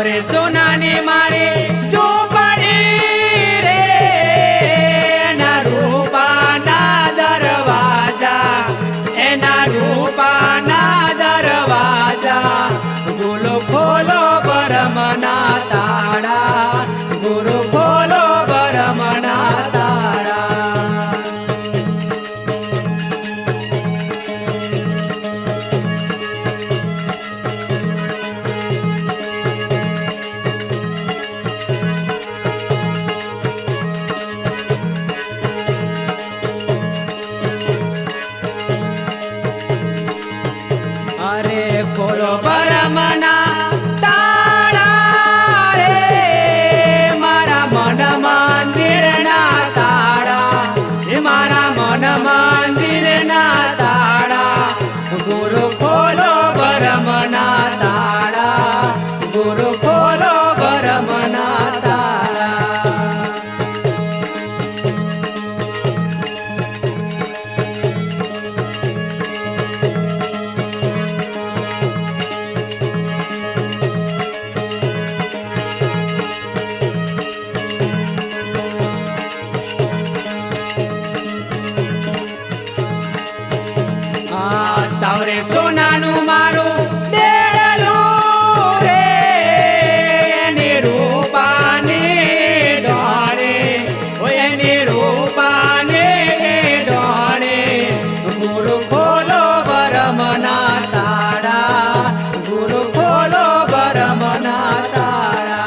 सावरे सोनानी मारे झोपड़ी रे एना रूपाना दरवाजा एना रूपाना दरवाजा गुरु खोलो बरमना ताड़ा गुरु खोलो बरमना ताड़ा। अरे खोलो बरमना ताड़ा रे मारा मन मंदिर ना ताड़ा मारा मन मंदिर ना ताड़ा गुरु खोलो बरमना ताड़ा गुरु खोलो बरमना ताड़ा। सावरे सोनानु मारू देड़लू रे एनी रूपाने डोळे ओ एनी रूपाने डोळे गुरु खोलो बरमना ताड़ा गुरु खोलो बरमना ताड़ा।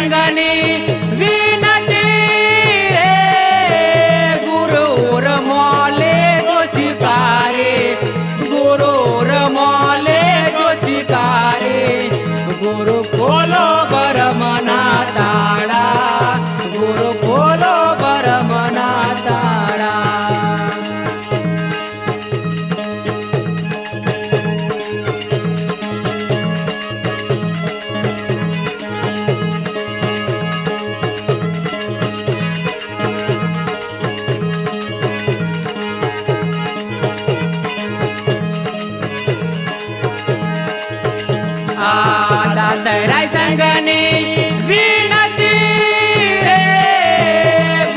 સંગની વિનતી રે ગુરુ રમોલે ગોચિકારે ગુરુ રમોલે ગોચિકારે ગુરુ ખોલો બરમના તાળા ગુરુ ખોલો બરમના તાળા દાસરાય સંગની વિનતી રે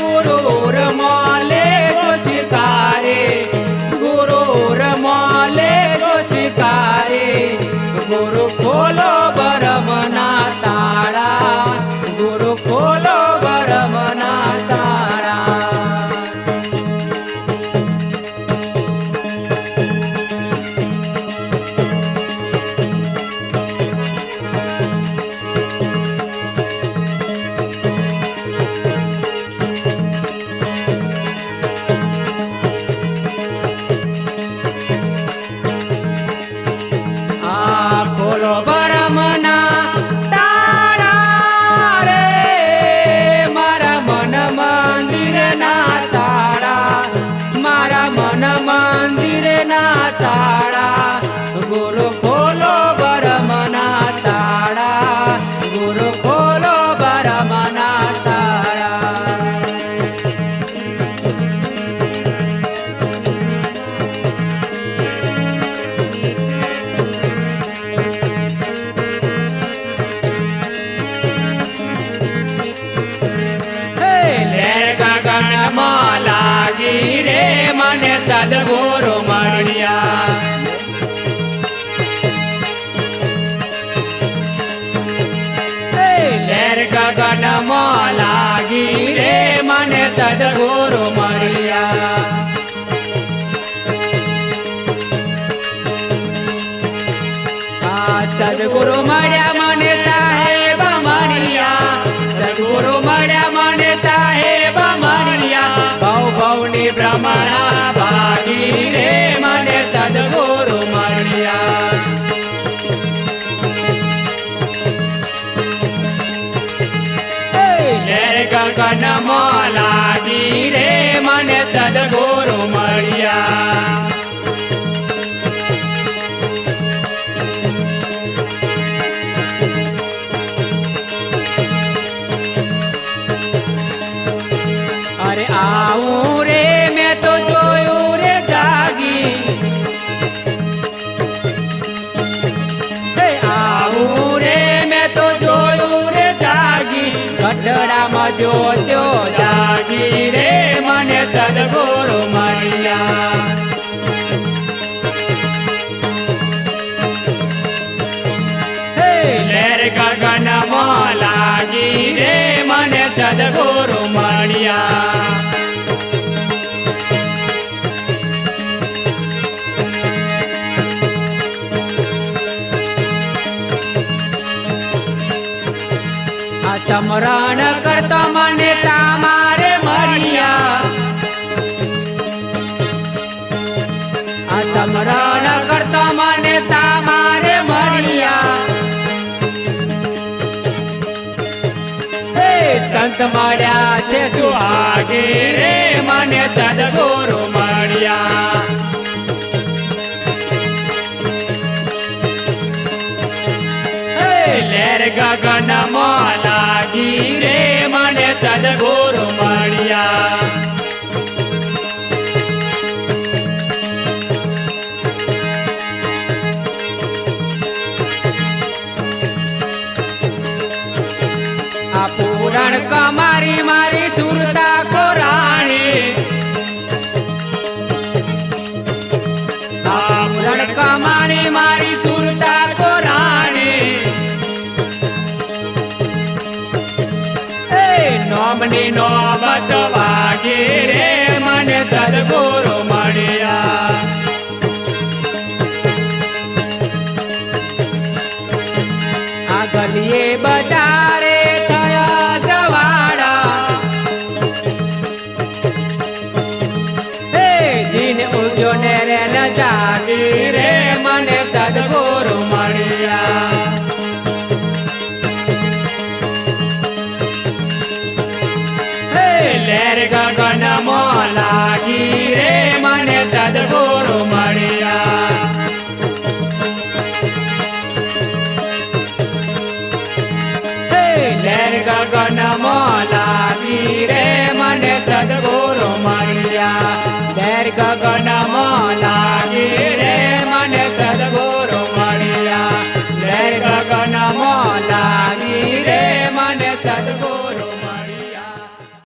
ગુરુ રમોલે ગોચિકારે ગુરુ રમોલે ગોચિકારે ગુરુ ખોલો બરમના તાળા ગુરુ ખોલો બરમના તાળા ખોલો બરમના તાળા રે મારા મન મંદિરના તાળા મારા મન મંદિરના તાળા ગુરુ ખોલો બરમના તાળા ગુરુ ખોલો બરમના તાળા ગગનમાં લાગી રે મને સદગુરુ મળ્યા લેર ગગનમાં લાગી રે મને સદગુરુ મળ્યા સદગુરુ મળ્યા મને સાહેબ મળ્યા સદગુરુ મળ્યા મને સાહેબ મળ્યા ભવ ભવની ભ્રમણા ભાગી રે મને સદગુરુ મળ્યા લેર ગગનમાં લાગી રે મને સદગુરુ મળ્યા અરે આવું રે મેં તો જોયું રે જાગી આવું રે મેં તો જોયું રે જાગી ગઢડામાં જોજો જાગી રે મને સદગુરુ મળ્યા લેર ગગનમાં લાગી રે મને સદગુરુ મળ્યા આ સમરણ કરતો મને તમારે મળ્યા આ સમરણ કરતો મને તમારે મળ્યા સંત મળ્યા છે સુહાગે રે મને સદગુરુ મળ્યા લેર ગગનમાં લાગી રે મને સદગુરુ મળ્યા આ પુરાણ કમારી મારી સુરતા કોરાણી આ પુરાણ કમાણી મારી સુરતા કોરાણી નોમની નોબત વાગે રે મને સદગુરુ મળ્યા આ ગલીએ બજારે થયો લેર ગગનમાં લાગી રે મને સદગુરુ મળ્યા લેર ગગનમાં